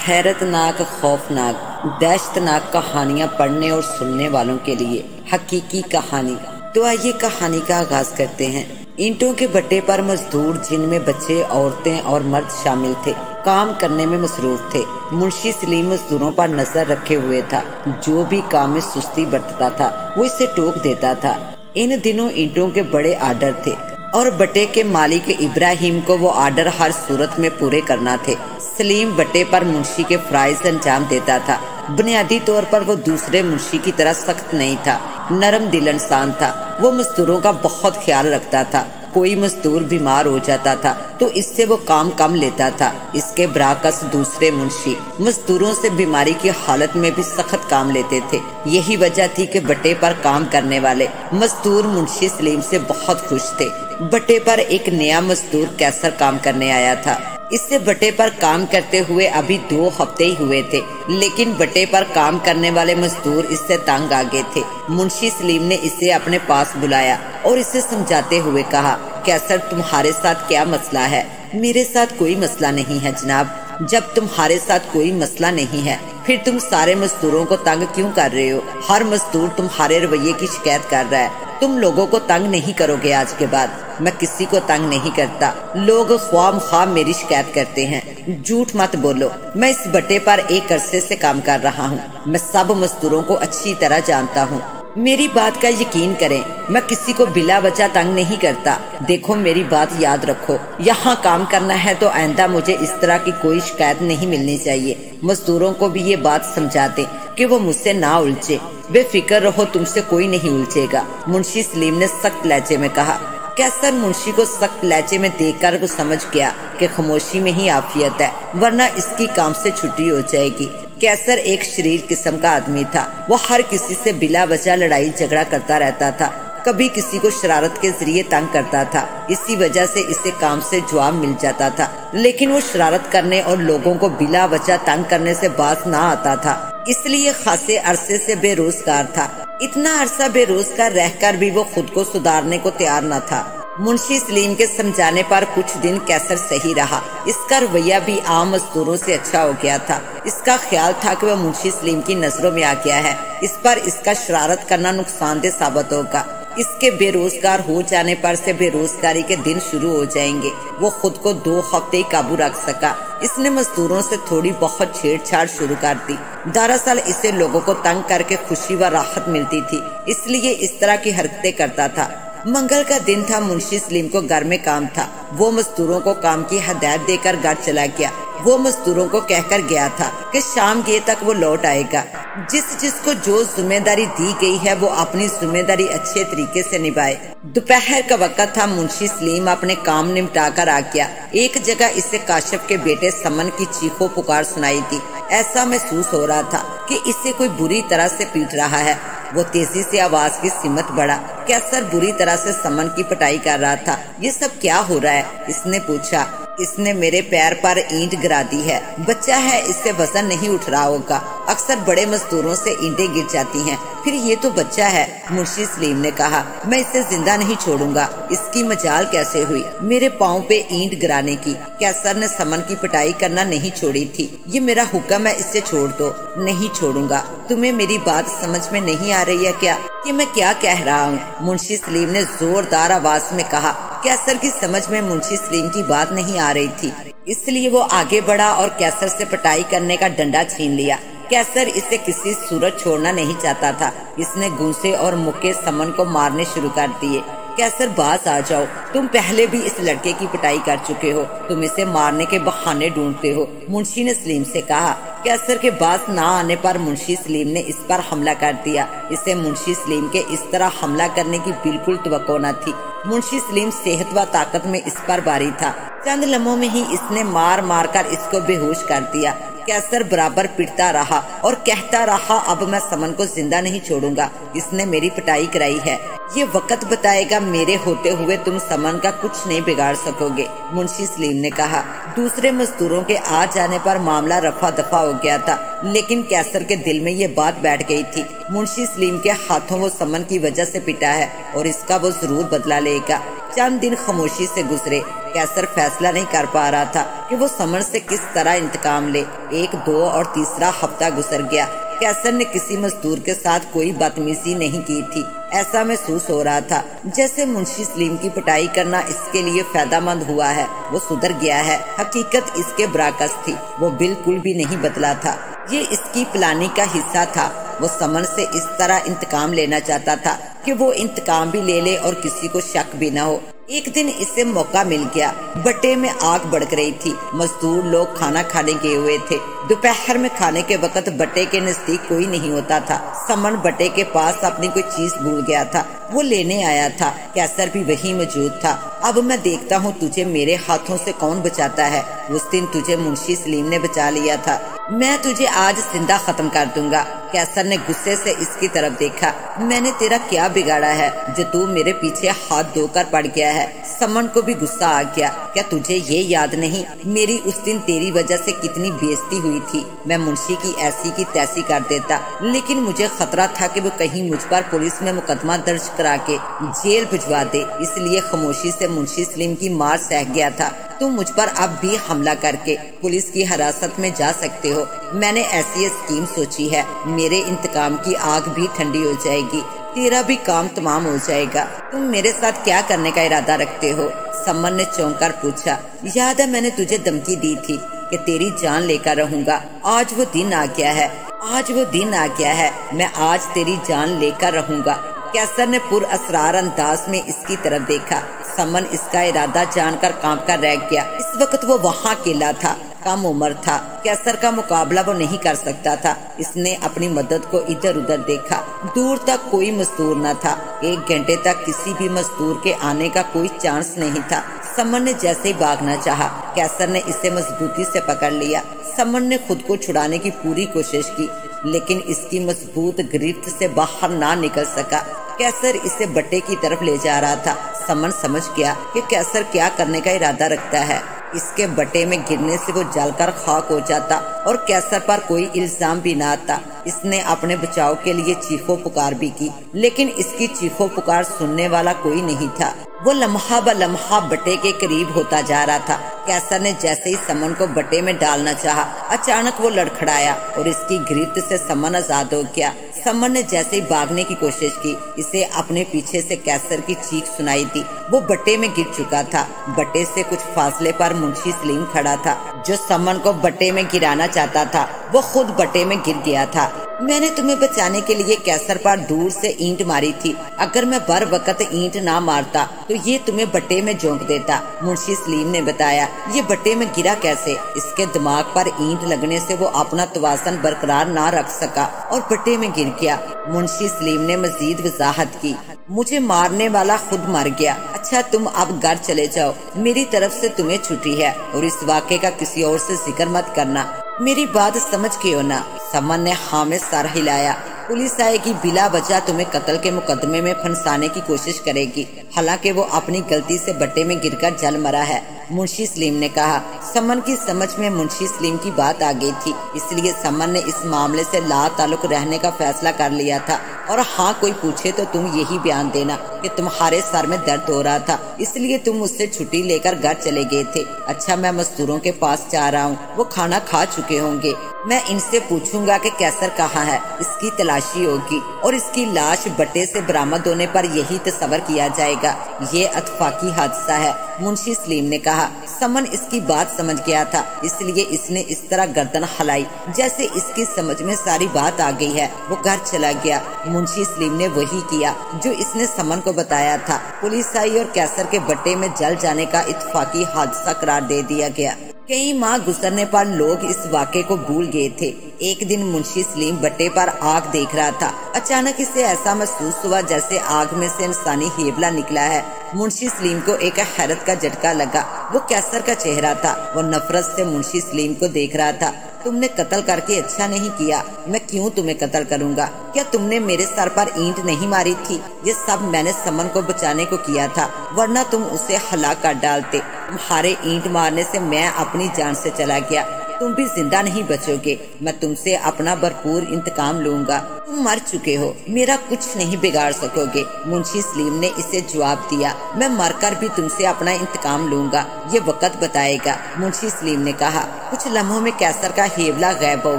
हैरतनाक, खौफनाक, दहशतनाक कहानियां पढ़ने और सुनने वालों के लिए हकीकी कहानी। तो आइए कहानी का आगाज करते हैं। ईंटों के भट्टे पर मजदूर, जिनमें बच्चे, औरतें और मर्द शामिल थे, काम करने में मसरूफ थे। मुंशी सलीम मजदूरों पर नजर रखे हुए था। जो भी काम में सुस्ती बरतता था वो इसे टोक देता था। इन दिनों ईंटों के बड़े आर्डर थे और भट्टे के मालिक इब्राहिम को वो आर्डर हर सूरत में पूरे करना थे। सलीम भट्टे पर मुंशी के फराइज अंजाम देता था। बुनियादी तौर पर वो दूसरे मुंशी की तरह सख्त नहीं था, नरम दिल इंसान था। वो मजदूरों का बहुत ख्याल रखता था। कोई मजदूर बीमार हो जाता था तो इससे वो काम कम लेता था। इसके बराकस दूसरे मुंशी मजदूरों से बीमारी की हालत में भी सख्त काम लेते थे। यही वजह थी कि भट्टे पर काम करने वाले मजदूर मुंशी सलीम से बहुत खुश थे। भट्टे पर एक नया मजदूर कैसर काम करने आया था। इससे भट्टे पर काम करते हुए अभी 2 हफ्ते ही हुए थे, लेकिन भट्टे पर काम करने वाले मजदूर इससे तंग आ गए थे। मुंशी सलीम ने इसे अपने पास बुलाया और इसे समझाते हुए कहा, कैसर, तुम्हारे साथ क्या मसला है? मेरे साथ कोई मसला नहीं है जनाब। जब तुम्हारे साथ कोई मसला नहीं है फिर तुम सारे मजदूरों को तंग क्यों कर रहे हो? हर मजदूर तुम्हारे रवैये की शिकायत कर रहा है। तुम लोगों को तंग नहीं करोगे आज के बाद? मैं किसी को तंग नहीं करता। लोग ख्वाम मेरी शिकायत करते हैं। झूठ मत बोलो। मैं इस भट्टे पर एक अरसे से काम कर रहा हूँ। मैं सब मजदूरों को अच्छी तरह जानता हूँ। मेरी बात का यकीन करें, मैं किसी को बिला वजह तंग नहीं करता। देखो, मेरी बात याद रखो। यहाँ काम करना है तो आइंदा मुझे इस तरह की कोई शिकायत नहीं मिलनी चाहिए। मजदूरों को भी ये बात समझा दें कि वो मुझसे ना उलझे। बेफिक्र रहो, तुमसे कोई नहीं उलझेगा। मुंशी सलीम ने सख्त लहजे में कहा। कैसर मुंशी को सख्त लहजे में देखकर वो समझ गया कि खामोशी में ही आफियत है, वरना इसकी काम से छुट्टी हो जाएगी। कैसर एक शरीर किस्म का आदमी था। वो हर किसी से बिला वजह लड़ाई झगड़ा करता रहता था। कभी किसी को शरारत के जरिए तंग करता था। इसी वजह से इसे काम से जवाब मिल जाता था, लेकिन वो शरारत करने और लोगों को बिला वजह तंग करने से बाज ना आता था। इसलिए खासे अरसे से बेरोजगार था। इतना अरसा बेरोजगार रहकर भी वो खुद को सुधारने को तैयार न था। मुंशी सलीम के समझाने पर कुछ दिन कैसर सही रहा। इसका रवैया भी आम मजदूरों से अच्छा हो गया था। इसका ख्याल था कि वह मुंशी सलीम की नजरों में आ गया है। इस पर इसका शरारत करना नुकसानदेह साबित होगा। इसके बेरोजगार हो जाने पर से बेरोजगारी के दिन शुरू हो जाएंगे। वो खुद को 2 हफ्ते ही काबू रख सका। इसने मजदूरों से थोड़ी बहुत छेड़छाड़ शुरू कर दी। दरअसल इसे लोगों को तंग करके खुशी व राहत मिलती थी, इसलिए इस तरह की हरकतें करता था। मंगल का दिन था। मुंशी सलीम को घर में काम था। वो मजदूरों को काम की हदायत देकर घर चला गया। वो मजदूरों को कहकर गया था कि शाम के तक वो लौट आएगा। जिसको जो जिम्मेदारी दी गई है वो अपनी जिम्मेदारी अच्छे तरीके से निभाए। दोपहर का वक्त था। मुंशी सलीम अपने काम निपटा कर आ गया। एक जगह इसे काशिफ के बेटे समन की चीखों पुकार सुनाई थी। ऐसा महसूस हो रहा था कि इसे कोई बुरी तरह से पीट रहा है। वो तेजी से आवाज की सिमत बढ़ा। कैसर बुरी तरह से समन की पिटाई कर रहा था। ये सब क्या हो रहा है? इसने पूछा। इसने मेरे पैर पर ईंट गिरा दी है। बच्चा है, इससे वजन नहीं उठ रहा होगा। अक्सर बड़े मजदूरों से ईंटें गिर जाती हैं, फिर ये तो बच्चा है। मुंशी सलीम ने कहा, मैं इसे जिंदा नहीं छोड़ूंगा। इसकी मजाल कैसे हुई मेरे पाँव पे ईंट गिराने की? कैसर ने समन की पिटाई करना नहीं छोड़ी थी। ये मेरा हुक्म है, इससे छोड़ दो। नहीं छोड़ूंगा। तुम्हें मेरी बात समझ में नहीं आ रही है क्या कि मैं क्या कह रहा हूँ? मुंशी सलीम ने जोरदार आवाज में कहा। कैसर की समझ में मुंशी सलीम की बात नहीं आ रही थी, इसलिए वो आगे बढ़ा और कैसर से पिटाई करने का डंडा छीन लिया। कैसर इसे किसी सूरत छोड़ना नहीं चाहता था। इसने घूंसे और मुक्के समन को मारने शुरू कर दिए। कैसर, बाज आ जाओ। तुम पहले भी इस लड़के की पिटाई कर चुके हो। तुम इसे मारने के बहाने ढूंढते हो, मुंशी ने सलीम से कहा। कैसर के बाज ना आने पर मुंशी सलीम ने इस पर हमला कर दिया। इसे मुंशी सलीम के इस तरह हमला करने की बिल्कुल तवक्को न थी। मुंशी सलीम सेहत व ताकत में इस पर भारी था। चंद लम्हों में ही इसने मार मार कर इसको बेहोश कर दिया। कैसर बराबर पिटता रहा और कहता रहा, अब मैं समन को जिंदा नहीं छोड़ूंगा। इसने मेरी पिटाई कराई है। ये वक्त बताएगा, मेरे होते हुए तुम समन का कुछ नहीं बिगाड़ सकोगे, मुंशी सलीम ने कहा। दूसरे मजदूरों के आ जाने पर मामला रफा दफा हो गया था, लेकिन कैसर के दिल में ये बात बैठ गई थी। मुंशी सलीम के हाथों वो समन की वजह से पिटा है और इसका वो जरूर बदला लेगा। चंद दिन खामोशी से गुजरे। कैसर फैसला नहीं कर पा रहा था कि वो समन से किस तरह इंतकाम ले। 1, 2 और तीसरा हफ्ता गुजर गया। कैसर ने किसी मजदूर के साथ कोई बदतमीजी नहीं की थी। ऐसा महसूस हो रहा था जैसे मुंशी सलीम की पिटाई करना इसके लिए फायदेमंद हुआ है। वो सुधर गया है। हकीकत इसके बराकस थी। वो बिल्कुल भी नहीं बदला था। ये इसकी प्लानिंग का हिस्सा था। वो समन से इस तरह इंतकाम लेना चाहता था कि वो इंतकाम भी ले ले और किसी को शक भी न हो। एक दिन इसे मौका मिल गया। भट्टे में आग भड़क रही थी। मजदूर लोग खाना खाने गए हुए थे। दोपहर में खाने के वक्त भट्टे के नजदीक कोई नहीं होता था। समन भट्टे के पास अपनी कोई चीज भूल गया था। वो लेने आया था। कैसर भी वहीं मौजूद था। अब मैं देखता हूँ तुझे मेरे हाथों से कौन बचाता है। उस दिन तुझे मुंशी सलीम ने बचा लिया था। मैं तुझे आज जिंदा खत्म कर दूंगा। कैसर ने गुस्से से इसकी तरफ देखा। मैंने तेरा क्या बिगाड़ा है जो तू मेरे पीछे हाथ धोकर पड़ गया है। समन को भी गुस्सा आ गया। क्या तुझे ये याद नहीं मेरी उस दिन तेरी वजह से कितनी बेइज्जती हुई थी। मैं मुंशी की ऐसी की तैसी कर देता, लेकिन मुझे खतरा था कि वो कहीं मुझ पर पुलिस में मुकदमा दर्ज करा के जेल भिजवा दे, इसलिए खामोशी से मुंशी सलीम की मार सह गया था। तुम मुझ पर अब भी हमला करके पुलिस की हिरासत में जा सकते हो। मैंने ऐसी स्कीम सोची है। मेरे इंतकाम की आग भी ठंडी हो जाएगी। तेरा भी काम तमाम हो जाएगा। तुम मेरे साथ क्या करने का इरादा रखते हो? समन ने चौंक कर पूछा। याद है मैंने तुझे धमकी दी थी कि तेरी जान लेकर रहूंगा। आज वो दिन आ गया है। आज वो दिन आ गया है। मैं आज तेरी जान लेकर रहूंगा। कैसर ने पुरअसरार अंदाज में इसकी तरफ देखा। समन इसका इरादा जानकर कांप कर रह गया। इस वक्त वो वहाँ अकेला था। कम उम्र था। कैसर का मुकाबला वो नहीं कर सकता था। इसने अपनी मदद को इधर उधर देखा। दूर तक कोई मजदूर न था। 1 घंटे तक किसी भी मजदूर के आने का कोई चांस नहीं था। समन ने जैसे ही भागना चाहा, कैसर ने इसे मजबूती से पकड़ लिया। समन ने खुद को छुड़ाने की पूरी कोशिश की, लेकिन इसकी मजबूत गिरफ्त से बाहर ना निकल सका। कैसर इसे भट्टे की तरफ ले जा रहा था। समन समझ गया कि कैसर क्या करने का इरादा रखता है। इसके भट्टे में गिरने से वो जलकर खाक हो जाता और कैसर पर कोई इल्जाम भी न आता। इसने अपने बचाव के लिए चीखो पुकार भी की, लेकिन इसकी चीखो पुकार सुनने वाला कोई नहीं था। वो लम्हा ब लम्हा भट्टे के करीब होता जा रहा था। कैसर ने जैसे ही समन को भट्टे में डालना चाहा, अचानक वो लड़खड़ाया और इसकी गिरफ्त से समन आजाद हो गया। समन ने जैसे ही भागने की कोशिश की, इसे अपने पीछे से कैसर की चीख सुनाई दी। वो भट्टे में गिर चुका था। भट्टे से कुछ फासले पर मुंशी सलीम खड़ा था, जो समन को भट्टे में गिराना चाहता था। वो खुद भट्टे में गिर गया था। मैंने तुम्हें बचाने के लिए कैसर पर दूर से ईंट मारी थी। अगर मैं बर वक्त ईंट ना मारता तो ये तुम्हें भट्टे में झोंक देता, मुंशी सलीम ने बताया। ये भट्टे में गिरा कैसे? इसके दिमाग पर ईंट लगने से वो अपना तवाज़ुन बरकरार ना रख सका और भट्टे में गिर गया। मुंशी सलीम ने मजीद वजाहत की। मुझे मारने वाला खुद मर गया। अच्छा तुम अब घर चले जाओ। मेरी तरफ से तुम्हें छुट्टी है और इस वाक़े का किसी और से जिक्र मत करना। मेरी बात समझ के हो ना? समन ने हाँ में सर हिलाया। पुलिस आएगी, बिला वजह तुम्हें कत्ल के मुकदमे में फंसाने की कोशिश करेगी। हालांकि वो अपनी गलती से भट्टे में गिरकर जल मरा है, मुंशी सलीम ने कहा। समन की समझ में मुंशी सलीम की बात आ गई थी, इसलिए समन ने इस मामले से ला ताल्लुक रहने का फैसला कर लिया था। और हाँ, कोई पूछे तो तुम यही बयान देना कि तुम्हारे सर में दर्द हो रहा था, इसलिए तुम मुझसे छुट्टी लेकर घर चले गए थे। अच्छा, मैं मजदूरों के पास जा रहा हूँ, वो खाना खा चुके होंगे। मैं इनसे पूछूंगा कि कैसर कहाँ है। इसकी तलाशी होगी और इसकी लाश भट्टे से बरामद होने पर यही तस्वर किया जाएगा। ये अतफाकी हादसा है, मुंशी सलीम ने कहा। समन इसकी बात समझ गया था, इसलिए इसने इस तरह गर्दन हिलाई जैसे इसकी समझ में सारी बात आ गई है। वो घर चला गया। मुंशी सलीम ने वही किया जो इसने समन को बताया था। पुलिस आई और कैसर के भट्टे में जल जाने का इत्तफाकी हादसा करार दे दिया गया। कई माह गुजरने पर लोग इस वाक़े को भूल गए थे। एक दिन मुंशी सलीम भट्टे पर आग देख रहा था। अचानक इसे ऐसा महसूस हुआ जैसे आग में से इंसानी हेबला निकला है। मुंशी सलीम को एक हैरत का झटका लगा। वो कैसर का चेहरा था। वो नफरत से मुंशी सलीम को देख रहा था। तुमने कत्ल करके अच्छा नहीं किया। मैं क्यों तुम्हें कत्ल करूंगा? क्या तुमने मेरे सर पर ईंट नहीं मारी थी? ये सब मैंने समन को बचाने को किया था, वरना तुम उसे हलाक कर डालते। तुम्हारे ईंट मारने से मैं अपनी जान से चला गया। तुम भी जिंदा नहीं बचोगे। मैं तुमसे अपना भरपूर इंतकाम लूंगा। तुम मर चुके हो, मेरा कुछ नहीं बिगाड़ सकोगे। मुंशी सलीम ने इसे जवाब दिया, मैं मरकर भी तुमसे अपना इंतकाम लूंगा, ये वक्त बताएगा। मुंशी सलीम ने कहा। कुछ लम्हों में कैसर का हेवला गायब हो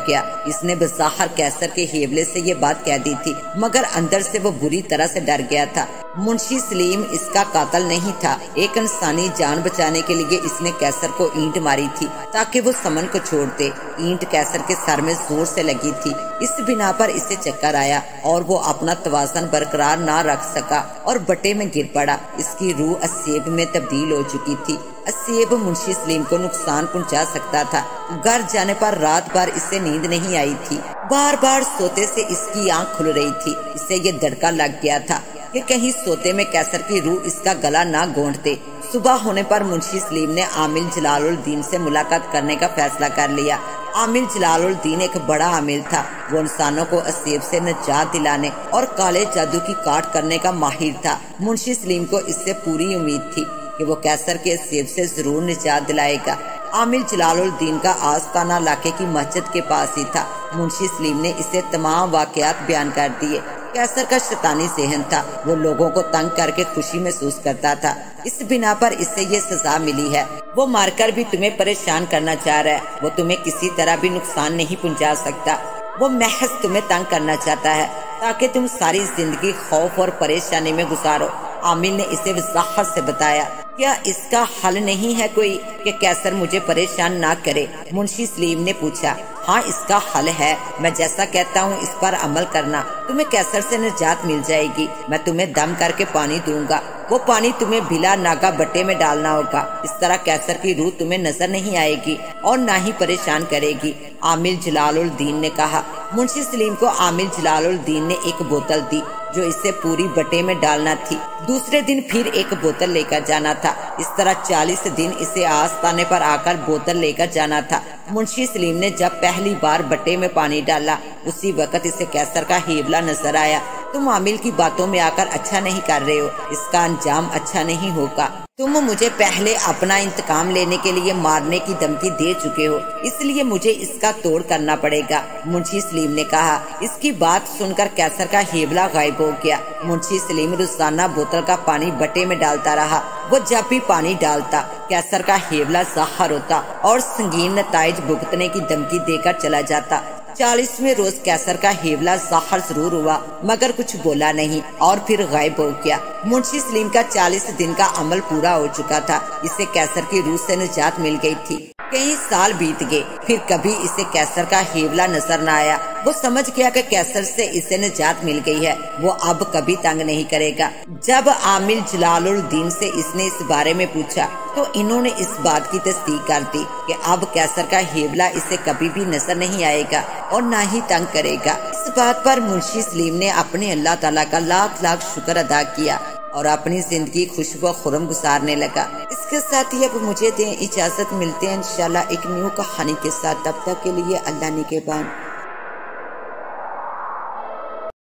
गया। इसने बज़ाहिर कैसर के हेवले से ये बात कह दी थी, मगर अंदर से वो बुरी तरह से डर गया था। मुंशी सलीम इसका कातिल नहीं था। एक इंसानी जान बचाने के लिए इसने कैसर को ईंट मारी थी ताकि वो समन को छोड़ दे। ईंट कैसर के सर में जोर से लगी थी। इस बिना पर इसे चक्कर आया और वो अपना तवाज़ुन बरकरार ना रख सका और बटे में गिर पड़ा। इसकी रूह असेब में तब्दील हो चुकी थी। असेब मुंशी सलीम को नुकसान पहुंचा सकता था। घर जाने पर रात भर इसे नींद नहीं आई थी। बार बार सोते से इसकी आंख खुल रही थी। इसे ये धड़का लग गया था कि कहीं सोते में कैसर की रूह इसका गला ना गोंद दे। सुबह होने पर मुंशी सलीम ने आमिल जलालुद्दीन से मुलाकात करने का फैसला कर लिया। आमिल जलालुद्दीन एक बड़ा आमिल था। वो इंसानों को असेब से निजात दिलाने और काले जादू की काट करने का माहिर था। मुंशी सलीम को इससे पूरी उम्मीद थी कि वो कैसर के असेब से जरूर निजात दिलाएगा। आमिल जलालुद्दीन का आस्ताना इलाके की मस्जिद के पास ही था। मुंशी सलीम ने इसे तमाम वाकयात बयान कर दिए। कैसर का शैतानी ज़हन था। वो लोगों को तंग करके खुशी महसूस करता था। इस बिना पर इसे ये सजा मिली है। वो मारकर भी तुम्हें परेशान करना चाह रहा है। वो तुम्हें किसी तरह भी नुकसान नहीं पहुंचा सकता। वो महज तुम्हें तंग करना चाहता है ताकि तुम सारी जिंदगी खौफ और परेशानी में गुजारो। आमिल ने इसे वज़ाहत से बताया। क्या इसका हल नहीं है कोई कि कैसर मुझे परेशान ना करे? मुंशी सलीम ने पूछा। हाँ, इसका हल है। मैं जैसा कहता हूँ इस पर अमल करना, तुम्हें कैसर से निजात मिल जाएगी। मैं तुम्हें दम करके पानी दूंगा। वो पानी तुम्हें बिला नागा बट्टे में डालना होगा। इस तरह कैसर की रूह तुम्हें नजर नहीं आएगी और ना ही परेशान करेगी। आमिल जलालुद्दीन ने कहा। मुंशी सलीम को आमिल जलालुद्दीन ने एक बोतल दी जो इसे पूरी बटे में डालना थी। दूसरे दिन फिर एक बोतल लेकर जाना था। इस तरह 40 दिन इसे आस्ताने पर आकर बोतल लेकर जाना था। मुंशी सलीम ने जब पहली बार बटे में पानी डाला, उसी वक्त इसे कैसर का हेवला नजर आया। तुम आमिल की बातों में आकर अच्छा नहीं कर रहे हो, इसका अंजाम अच्छा नहीं होगा। तुम मुझे पहले अपना इंतकाम लेने के लिए मारने की धमकी दे चुके हो, इसलिए मुझे इसका तोड़ करना पड़ेगा। मुंशी सलीम ने कहा। इसकी बात सुनकर कैसर का हेवला गायब हो गया। मुंशी सलीम रोजाना बोतल का पानी बटे में डालता रहा। वो जब भी पानी डालता, कैसर का हेवला ज़ाहिर होता और संगीन नताइज भुगतने की धमकी देकर चला जाता। 40वें रोज कैसर का हेवला ज़ाहिर जरूर हुआ, मगर कुछ बोला नहीं और फिर गायब हो गया। मुंशी सलीम का 40 दिन का अमल पूरा हो चुका था। इसे कैसर की रूह से निजात मिल गई थी। कई साल बीत गए, फिर कभी इसे कैसर का हेवला नजर न आया। वो समझ गया कि कैसर से इसे निजात मिल गई है। वो अब कभी तंग नहीं करेगा। जब आमिल जलालुद्दीन से इसने इस बारे में पूछा तो इन्होंने इस बात की तस्दीक कर दी कि अब कैसर का हेवला इसे कभी भी नजर नहीं आएगा और न ही तंग करेगा। इस बात पर मुंशी सलीम ने अपने अल्लाह ताला का लाख लाख शुक्र अदा किया और अपनी जिंदगी खुश व खुरम गुजारने लगा। इसके साथ ही अब मुझे दें इजाजत। मिलते हैं इंशाल्लाह एक न्यू कहानी के साथ। तब तक के लिए अल्लाह निगहबान।